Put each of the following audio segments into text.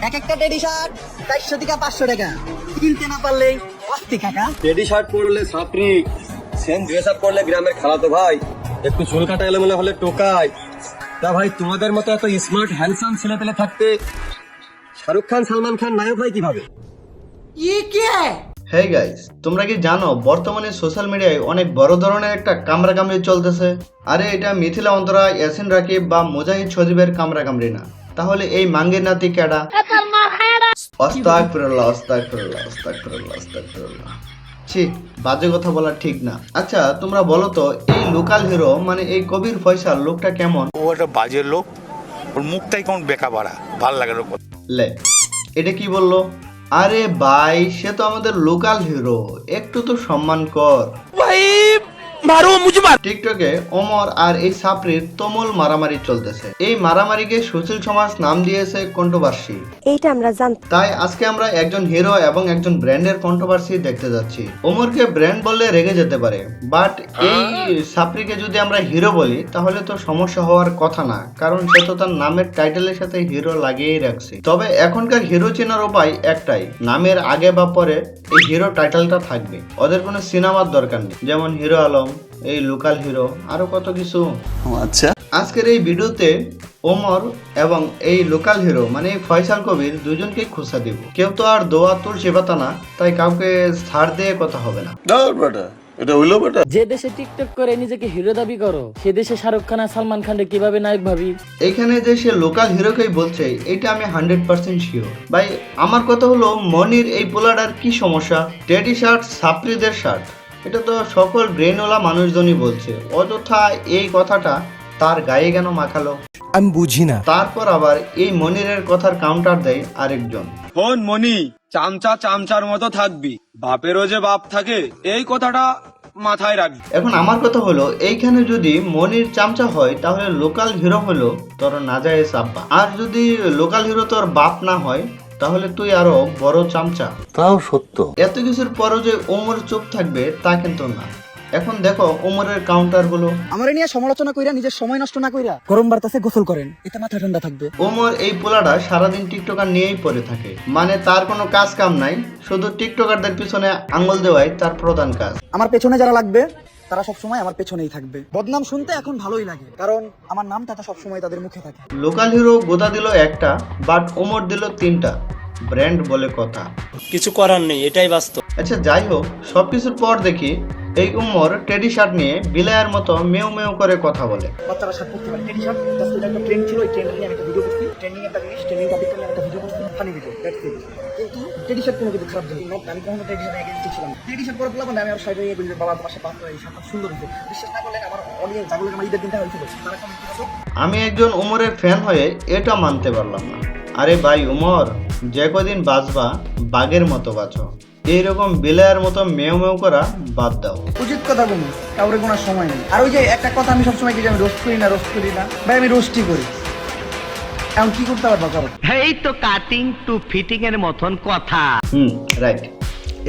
এক একটা teddy shirt 400 থেকে 500 টাকা, কিনতে না পারলেই অস্তি কাকা। টেডি শার্ট পরলে ছাত্রী, সেম ড্রেস আপ করলে গ্রামের খালাতো ভাই, একটু চুল কাটা এলোমেলো হলে টোকাই। তা ভাই তোমাদের মতো এত স্মার্ট হ্যান্ডসাম ছেলে পেলে থাকতে শাহরুখ খান সালমান খান নায়ক হয় কিভাবে? হেই গাইস, তোমরা কি জানো বর্তমানে সোশ্যাল মিডিয়ায় অনেক বড় ধরনের একটা কামড়াকামড়ি চলতেছে? আরে এটা মিথিলা অন্তরা, ইয়াসিন রাকিব বা মুজাহিদ সজীবের কামড়াকামড়ি না, তাহলে এই মাঙ্গের নাতি কেডা? আস্তাগফিরুল্লাহ আস্তাগফিরুল্লাহ আস্তাগফিরুল্লাহ আস্তাগফিরুল্লাহ। ছি, বাজে কথা বলা ঠিক না। আচ্ছা তোমরা বলো তো, এই লোকাল হিরো মানে এই কবির ফয়সাল লোকটা কেমন? ও একটা বাজে লোক, ওর মুখটাই কেমন বেকা বাড়া, ভাল লাগে না। লে, এটা কি বললো? আরে ভাই, সে তো আমাদের লোকাল হিরো, একটু তো সম্মান কর ভাই। টিকটকে ওমর আর এই সাপরির তুমুল মারামারি চলতেছে। এই মারামারিকে সুশীল সমাজ নাম দিয়েছে কন্ট্রোভার্সি। এইটা আমরা জানতাম। তাই আজকে আমরা একজন হিরো এবং একজন ব্র্যান্ডের কন্ট্রোভার্সি দেখতে যাচ্ছি। ওমরকে ব্র্যান্ড বললে রেগে যেতে পারে, বাট এই সাপরিকে যদি আমরা হিরো বলি তাহলে তো সমস্যা হওয়ার কথা না, কারণ সে তো তার নামের টাইটেলের সাথে হিরো লাগিয়েই রাখছে। তবে এখনকার হিরো চেনার উপায় একটাই, নামের আগে বা পরে এই হিরো টাইটেলটা থাকবে। ওদের কোনো সিনেমার দরকার নেই, যেমন হিরো আলম, এই লোকাল হিরো, আরো কত কিছু। আচ্ছা, আজকের এই ভিডিওতে ওমর এবং এই লোকাল হিরো মানে ফয়সাল কবির দুজনকেই খুঁজা দিব। কেউ তো আর দোয়া তুলসী পাতা না, তাই কাউকে ছাড় দিয়ে কথা হবে না। যে দেশে টিকটক করে নিজেকে হিরো দাবি করো, সে দেশে শাহরুখ খান আর সালমান খানকে কিভাবে নায়ক ভাবি? এইখানে যে সে লোকাল হিরোকেই বলছে, এটা আমি 100% শিওর। ভাই আমার কথা হলো, মনির এই পোলাডার কি সমস্যা? টেডি শার্ট সাপ্রিদের শার্ট, এটা তো সকল ব্রেনওয়ালা মানুষজনই বলছে, অযথা এই কথাটা তার গায়ে কেন মাখালো আমি বুঝি না। তারপর আবার এই মনিরের কথার কাউন্টার দেয় আরেকজন। ফোন মনি, চামচা চামচার মতো থাকবি, বাপেরও যে বাপ থাকে এই কথাটা মাথায় রাখবি। এখন আমার কথা হলো, এইখানে যদি মনির চামচা হয় তাহলে লোকাল হিরো হলো তোর নাজায়েজ আব্বা, আর যদি লোকাল হিরো তোর বাপ না হয় তাহলে তুই আরো বড় চামচা। তাও সত্য। এত কিছুর পরও যে ওমর চুপ থাকবে তা কিন্তু না। এখন দেখো ওমরের কাউন্টার গুলো। আমারে নিয়ে সমালোচনা কইরা নিজের সময় নষ্ট না কইরা গরম বাতাসে গোসল করেন, এতে মাথা ঠান্ডা থাকবে। ওমর এই পোলাটা সারাদিন টিকটকার নিয়েই পড়ে থাকে, মানে তার কোনো কাজ কাম নাই, শুধু টিকটকারদের পিছনে আঙ্গুল দেওয়াই তার প্রধান কাজ। আমার পেছনে যারা লাগবে তারা সবসময় আমার পেছনেই থাকবে। বদনাম শুনতে এখন ভালোই লাগে, কারণ আমার নামটা সবসময় তাদের মুখে থাকে। লোকাল হিরো গোদা দিল একটা, বাট ওমর দিল 3টা। ব্র্যান্ড বলে কথা, কিছু করার নেই, এটাই বাস্তব। আচ্ছা যাই হোক, সবকিছুর পর দেখি এই উমর টেডি শার্ট নিয়ে বিলায়ের মতো মেউ মেউ করে কথা বলে। বাচ্চারা শার্ট পরতে পারে, টেডি শার্ট জাস্ট এটা একটা ট্রেন্ড ছিল, এই ট্রেন্ড নিয়ে আমি একটা ভিডিও করছি। ট্রেন্ডিং একটা জিনিস, ট্রেন্ডিং টপিক নিয়ে একটা ভিডিও করছি, ফানি ভিডিও, দ্যাটস ইট। কিন্তু টেডি শার্ট কোনো কিছু খারাপ জিনিস না, আমি কখনো টেডি শার্ট এগেইনস্ট ছিলাম না। টেডি শার্ট পরে বললাম আমি আর সাইডে গিয়ে বলি বাবা তোমার সাথে এই শার্টটা সুন্দর হয়েছে। বিশ্বাস না করলে আমার অডিয়েন্স যাগুলো আমার ঈদের দিনটা হয়েছিল তারা কমেন্ট করেছো। আমি একজন উমরের ফ্যান হয়ে এটা মানতে পারলাম না। আরে ভাই উমর, যে কদিন বাঁচবা বাঘের মতো বাঁচো, এইরকম বিলায়ের মতো মেউ মেউ করা বাদ দাও। উচিত কথা বলি, কাউরে কোনো সময় নেই। আর ওই যে একটা কথা আমি সবসময় কি, আমি রোস্ট করি না ভাই, আমি রোস্টই করি। এখন কি করতে পারবো করো। এই তো কাটিং টু ফিটিং এর মতন কথা। রাইট।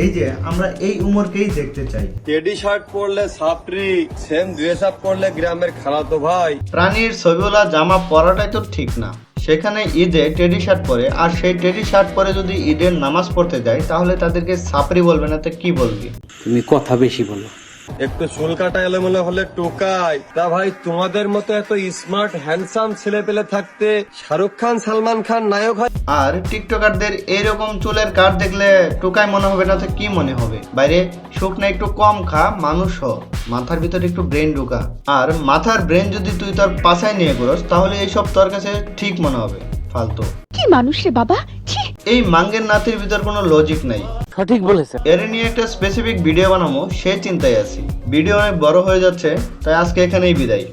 এই যে আমরা এই উমরকেই দেখতে চাই। টেডি শার্ট পরলে ছাত্রী, সেম ড্রেস আপ করলে গ্রামের খালাতো ভাই। প্রাণীর ছবিওয়ালা জামা পরাটাই তো ঠিক না, সেখানে ঈদে টেডি শার্ট পরে, আর সেই টেডি শার্ট পরে যদি ঈদের নামাজ পড়তে যায় তাহলে তাদেরকে সাপরি বলবে না তো কি বলবি? তুমি কথা বেশি বলো। একটু চুল কাটা এলোমেলো হলে টোকাই। তা ভাই তোমাদের মতো এত স্মার্ট হ্যান্ডসাম ছেলে পেলে থাকতে শাহরুখ খান সালমান খান নায়ক হয়? আর টিকটকারদের এরকম চুলের কাট দেখলে টোকাই মনে হবে না তো কি মনে হবে? বাইরে শুকনা একটু কম খা, মানুষ হ, মাথার ভিতরে একটু ব্রেন ঢুকা। আর মাথার ব্রেন যদি তুই তোর পাছায় নিয়ে ঘুরস তাহলে এইসব তোর কাছে ঠিক মনে হবে, ফালতু। কি মানুষ রে বাবা। এই মাঙ্গের নাতির ভিতর কোনো লজিক নাই। সঠিক বলেছে। এর নিয়ে একটা স্পেসিফিক ভিডিও বানাবো, সে চিন্তায় আছি। ভিডিও অনেক বড় হয়ে যাচ্ছে, তাই আজকে এখানেই বিদায়।